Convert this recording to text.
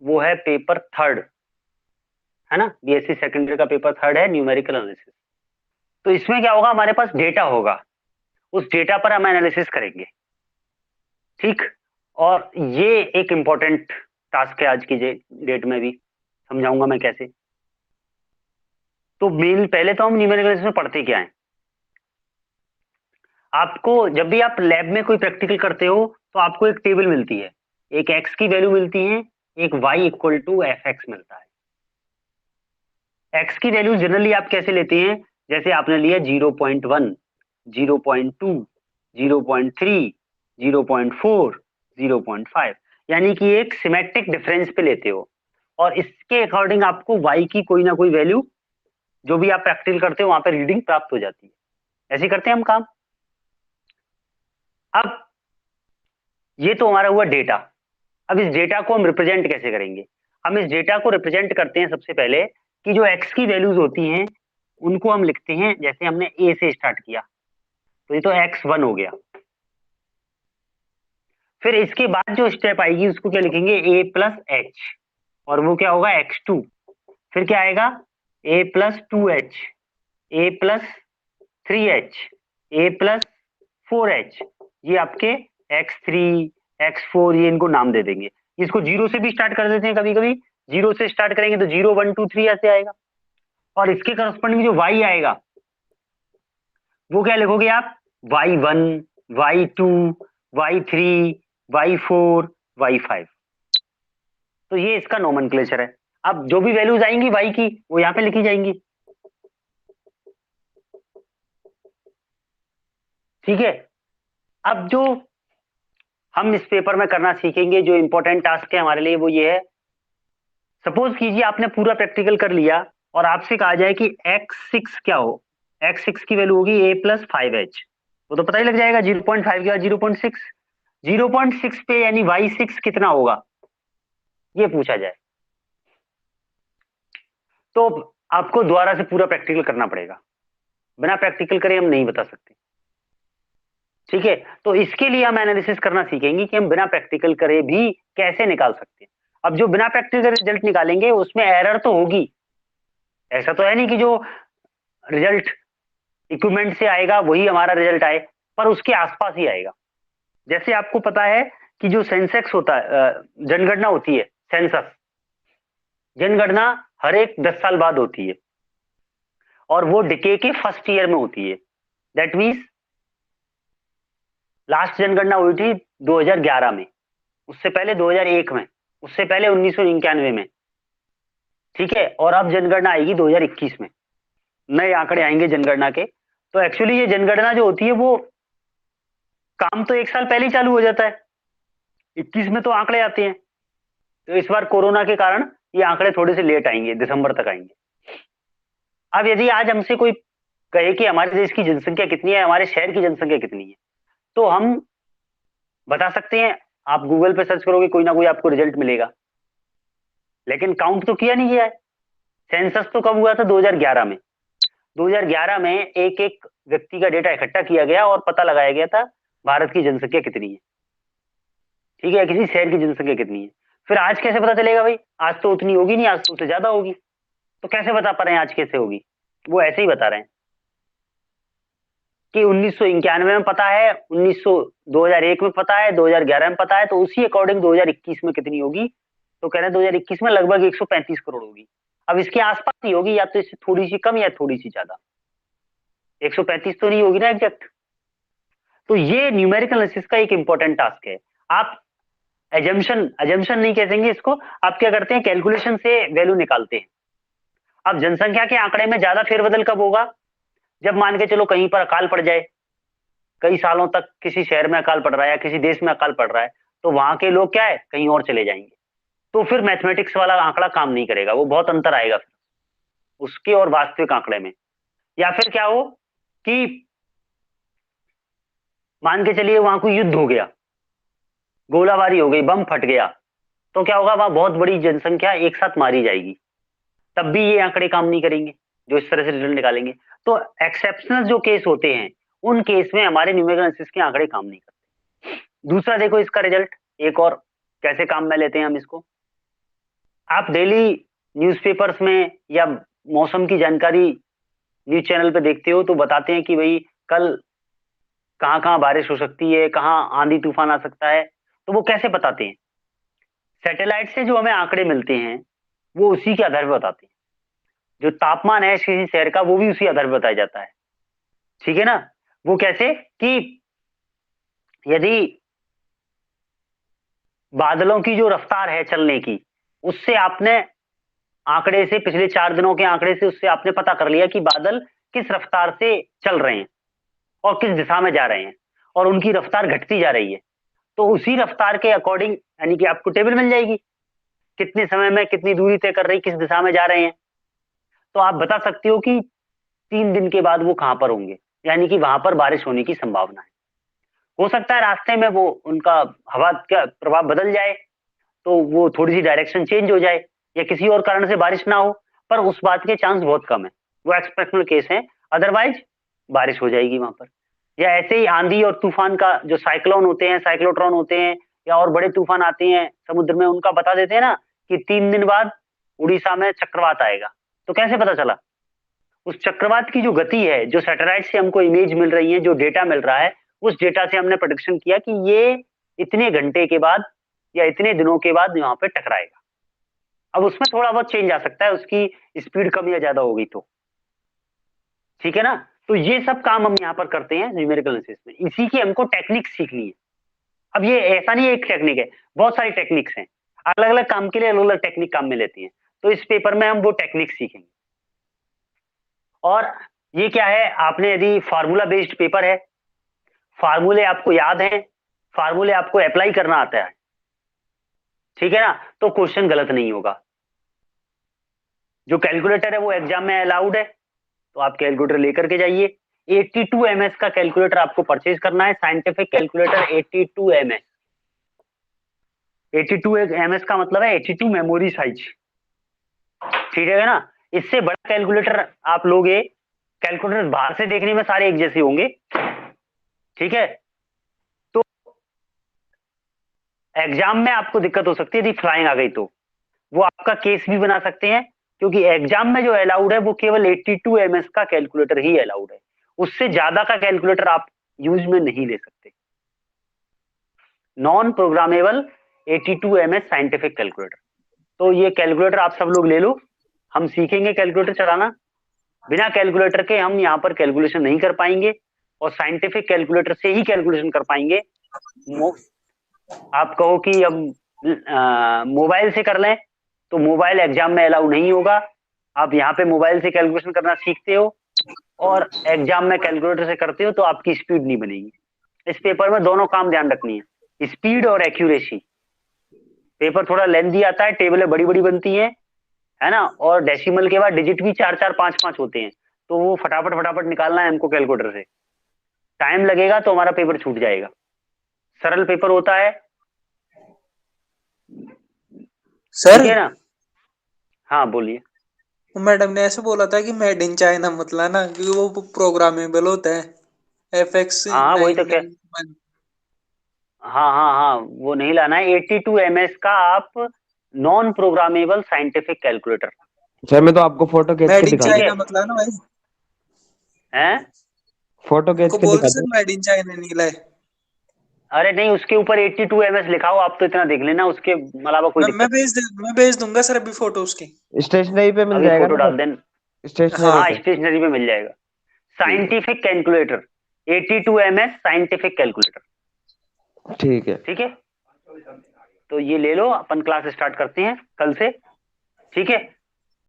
वो है paper third, है ना, बीएससी सेकेंडरी का पेपर थर्ड है, न्यूमेरिकल एनालिसिस। तो इसमें क्या होगा, हमारे पास डेटा होगा, उस डेटा पर हम एनालिसिस करेंगे, ठीक। और ये एक इंपॉर्टेंट टास्क है आज की डेट में भी, समझाऊंगा मैं कैसे। तो मेन पहले तो हम न्यूमेरिकल एनालिसिस में पढ़ते क्या है। आपको जब भी आप लैब में कोई प्रैक्टिकल करते हो तो आपको एक टेबल मिलती है, एक एक्स की वैल्यू मिलती है, एक Y equal to F X मिलता है। एक्स की वैल्यू जनरली आप कैसे लेते हैं, जैसे आपने लिया 0.1, 0.2, 0.3, 0.4, 0.5, यानी कि एक सिमेट्रिक डिफरेंस पे लेते हो, और इसके अकॉर्डिंग आपको वाई की कोई ना कोई वैल्यू, जो भी आप प्रैक्टिकल करते हो वहां पे रीडिंग प्राप्त हो जाती है। ऐसे ही करते हैं हम काम। अब ये तो हमारा हुआ डेटा। अब इस डेटा को हम रिप्रेजेंट कैसे करेंगे। हम इस डेटा को रिप्रेजेंट करते हैं सबसे पहले कि जो एक्स की वैल्यूज होती हैं उनको हम लिखते हैं, जैसे हमने ए से स्टार्ट किया तो ये तो x1 हो गया। फिर इसके बाद जो स्टेप आएगी उसको क्या लिखेंगे, a प्लस एच, और वो क्या होगा x2। फिर क्या आएगा, a plus 2h, a plus 3h, a plus 4h। ये आपके x3, x4, ये इनको नाम दे देंगे। इसको जीरो से भी स्टार्ट कर देते हैं कभी कभी, जीरो से स्टार्ट करेंगे तो 0 1 2 3 ऐसे आएगा। और इसके करस्पॉन्डिंग जो y आएगा वो क्या लिखोगे आप, y1, y2, y3, y4, y5। तो ये इसका नोमेनक्लेचर है। अब जो भी वैल्यूज आएंगी y की वो यहाँ पे लिखी जाएंगी, ठीक है। अब जो हम इस पेपर में करना सीखेंगे, जो इंपॉर्टेंट टास्क है हमारे लिए, वो ये है। सपोज कीजिए आपने पूरा प्रैक्टिकल कर लिया और आपसे कहा जाए कि x6 क्या हो, x6 की वैल्यू होगी a प्लस 5h। वो तो पता ही लग जाएगा, 0.5 के बाद 0.6, 0.6 पे यानी y6 कितना होगा ये पूछा जाए तो आपको दोबारा से पूरा प्रैक्टिकल करना पड़ेगा। बिना प्रैक्टिकल करे हम नहीं बता सकते, ठीक है। तो इसके लिए हम एनालिसिस करना सीखेंगे कि हम बिना प्रैक्टिकल करे भी कैसे निकाल सकते हैं। अब जो बिना प्रैक्टिकल रिजल्ट निकालेंगे उसमें एरर तो होगी, ऐसा तो है नहीं कि जो रिजल्ट इक्विपमेंट से आएगा वही हमारा रिजल्ट आए, पर उसके आसपास ही आएगा। जैसे आपको पता है कि जो सेंसेक्स होता है, जनगणना होती है, सेंसस, जनगणना हर एक 10 साल बाद होती है, और वो डिके के फर्स्ट ईयर में होती है। दैट मीन्स लास्ट जनगणना हुई थी 2011 में, उससे पहले 2001 में, उससे पहले 1991 में, ठीक है। और अब जनगणना आएगी 2021 में, नए आंकड़े आएंगे जनगणना के। तो एक्चुअली ये जनगणना जो होती है वो काम तो 1 साल पहले ही चालू हो जाता है, 21 में तो आंकड़े आते हैं। तो इस बार कोरोना के कारण ये आंकड़े थोड़े से लेट आएंगे, दिसंबर तक आएंगे। अब यदि आज हमसे कोई कहे कि हमारे देश की जनसंख्या कितनी है, हमारे शहर की जनसंख्या कितनी है, तो हम बता सकते हैं। आप गूगल पे सर्च करोगे कोई ना कोई आपको रिजल्ट मिलेगा, लेकिन काउंट तो किया नहीं गया है। सेंसस तो कब हुआ था, 2011 में। 2011 में एक एक व्यक्ति का डेटा इकट्ठा किया गया और पता लगाया गया था भारत की जनसंख्या कितनी है, ठीक है, किसी शहर की जनसंख्या कितनी है। फिर आज कैसे पता चलेगा भाई, आज तो उतनी होगी नहीं, आज तो उससे ज्यादा होगी। तो कैसे बता पा रहे हैं आज कैसे होगी, वो ऐसे ही बता रहे हैं कि 1991 में पता है, 2001 में पता है, 2011 में पता है, तो उसी अकॉर्डिंग 2021 में कितनी होगी। तो कह रहे हैं 2021 में लगभग 135 करोड़ होगी। अब इसके आसपास ही होगी, या तो इससे थोड़ी सी कम या थोड़ी सी ज्यादा, 135 तो नहीं होगी ना एग्जैक्ट। तो ये न्यूमेरिकल एनालिसिस का एक इंपॉर्टेंट टास्क है। आप एजम्पशन एजम्पशन नहीं कहेंगे इसको, आप क्या करते हैं, कैलकुलेशन से वैल्यू निकालते हैं। अब जनसंख्या के आंकड़े में ज्यादा फेरबदल कब होगा, जब मान के चलो कहीं पर अकाल पड़ जाए, कई सालों तक किसी शहर में अकाल पड़ रहा है या किसी देश में अकाल पड़ रहा है, तो वहां के लोग क्या है, कहीं और चले जाएंगे। तो फिर मैथमेटिक्स वाला आंकड़ा काम नहीं करेगा, वो बहुत अंतर आएगा फिर उसके और वास्तविक आंकड़े में। या फिर क्या हो कि मान के चलिए वहां कोई युद्ध हो गया, गोलाबारी हो गई, बम फट गया, तो क्या होगा, वहां बहुत बड़ी जनसंख्या एक साथ मारी जाएगी, तब भी ये आंकड़े काम नहीं करेंगे जो इस तरह से रिजल्ट निकालेंगे। तो एक्सेप्शनल जो केस होते हैं उन केस में हमारे न्यूमेरिकल एनालिसिस के आंकड़े काम नहीं करते। दूसरा देखो इसका रिजल्ट एक और कैसे काम में लेते हैं हम इसको। आप डेली न्यूज़पेपर्स में या मौसम की जानकारी न्यूज चैनल पे देखते हो तो बताते हैं कि भाई कल कहाँ कहाँ बारिश हो सकती है, कहाँ आंधी तूफान आ सकता है। तो वो कैसे बताते हैं? सैटेलाइट से जो हमें आंकड़े मिलते हैं वो उसी के आधार पर बताते हैं। जो तापमान है किसी शहर का वो भी उसी आधार पर बताया जाता है। ठीक है ना? वो कैसे कि यदि बादलों की जो रफ्तार है चलने की, उससे आपने आंकड़े से पिछले 4 दिनों के आंकड़े से उससे आपने पता कर लिया कि बादल किस रफ्तार से चल रहे हैं और किस दिशा में जा रहे हैं और उनकी रफ्तार घटती जा रही है। तो उसी रफ्तार के अकॉर्डिंग यानी कि आपको टेबल मिल जाएगी, कितने समय में कितनी दूरी तय कर रही, किस दिशा में जा रहे हैं। तो आप बता सकते हो कि 3 दिन के बाद वो कहां पर होंगे, यानी कि वहां पर बारिश होने की संभावना है। हो सकता है रास्ते में वो उनका हवा का प्रभाव बदल जाए, तो वो थोड़ी सी डायरेक्शन चेंज हो जाए या किसी और कारण से बारिश ना हो, पर उस बात के चांस बहुत कम है, वो एक्सेप्शनल केस है। अदरवाइज बारिश हो जाएगी वहां पर। या ऐसे ही आंधी और तूफान का जो साइक्लोन होते हैं, साइक्लोट्रॉन होते हैं, या और बड़े तूफान आते हैं समुद्र में, उनका बता देते हैं ना कि 3 दिन बाद उड़ीसा में चक्रवात आएगा। तो कैसे पता चला? उस चक्रवात की जो गति है, जो सैटेलाइट से हमको इमेज मिल रही है, जो डेटा मिल रहा है, उस डेटा से हमने प्रेडिक्शन किया कि ये इतने घंटे के बाद या इतने दिनों के बाद यहाँ पे टकराएगा। अब उसमें थोड़ा बहुत चेंज आ सकता है, उसकी स्पीड कम या ज्यादा होगी तो। ठीक है ना? तो ये सब काम हम यहाँ पर करते हैं न्यूमेरिकल एनालिसिस में। इसी की हमको टेक्निक सीखनी है। अब ये ऐसा नहीं है एक टेक्निक है, बहुत सारी टेक्निक्स हैं। अलग अलग काम के लिए अलग अलग टेक्निक काम में लेती हैं। तो इस पेपर में हम वो टेक्निक सीखेंगे। और ये क्या है, आपने यदि फार्मूला बेस्ड पेपर है, फार्मूले आपको याद हैं, फार्मूले आपको अप्लाई करना आता है, ठीक है ना, तो क्वेश्चन गलत नहीं होगा। जो कैलकुलेटर है वो एग्जाम में अलाउड है, तो आप कैलकुलेटर लेकर के जाइए। 82 ms का कैलकुलेटर आपको परचेज करना है, साइंटिफिक कैलकुलेटर 82 ms। 82 ms का मतलब है 82 मेमोरी साइज। ठीक है ना? इससे बड़ा कैलकुलेटर आप लोगे, कैलकुलेटर बाहर से देखने में सारे एक जैसे होंगे, ठीक है, तो एग्जाम में आपको दिक्कत हो सकती है यदि फ्लाइंग आ गई तो। वो आपका केस भी बना सकते हैं, क्योंकि एग्जाम में जो अलाउड है वो केवल 82 ms का कैलकुलेटर ही अलाउड है। उससे ज्यादा का कैलकुलेटर आप यूज में नहीं ले सकते। Non programmable 82 ms scientific calculator. तो ये कैलकुलेटर आप सब लोग ले लो, हम सीखेंगे कैलकुलेटर चलाना। बिना कैलकुलेटर के हम यहाँ पर कैलकुलेशन नहीं कर पाएंगे, और साइंटिफिक कैलकुलेटर से ही कैलकुलेशन कर पाएंगे। आप कहो कि अब मोबाइल से कर लें, तो मोबाइल एग्जाम में अलाउ नहीं होगा। आप यहाँ पे मोबाइल से कैलकुलेशन करना सीखते हो और एग्जाम में कैलकुलेटर से करते हो, तो आपकी स्पीड नहीं बनेगी। इस पेपर में दोनों काम ध्यान रखनी है, स्पीड और एक्यूरेसी। पेपर थोड़ा लेंथी आता है, टेबलें बड़ी बड़ी बनती हैं, है ना, और डेसिमल के बाद डिजिट भी 4 4 5 5 होते हैं, तो वो फटाफट फटाफट निकालना है हमको कैलकुलेटर से। टाइम लगेगा तो हमारा पेपर छूट जाएगा। सरल पेपर होता है, सर ठीक है ना? हाँ बोलिए। मैडम ने ऐसे बोला था कि मेड इन चाइना मत लाना क्योंकि वो प्रोग्रामेबल होता है FX हाँ वही तो 991। हाँ हाँ हाँ, वो नहीं लाना है। 82 ms का आप non programmable scientific calculator, sir मैं तो आपको फोटो खींच के मेड इन दिखा ठीक दूं। है, चाइना मत लाना भाई। हैं? फोटो खींच उनको के बोल दिखा दो दूं। सर मेड इन चाइना नहीं लाए। अरे नहीं, उसके ऊपर 82 ms लिखा हो, आप तो इतना देख लेना, उसके अलावा कोई दिक्कत नहीं। मैं भेज दूंगा सर अभी फोटो उसकी। स्टेशनरी पे मिल अभी जाएगा फोटो ना डाल सर? देना। स्टेशनरी हाँ पे। स्टेशनरी पे मिल जाएगा। ठीक है। Scientific calculator 82 ms scientific calculator, ठीक है। ठीक है। तो ये ले लो, अपन क्लास स्टार्ट करते हैं कल से, ठीक है।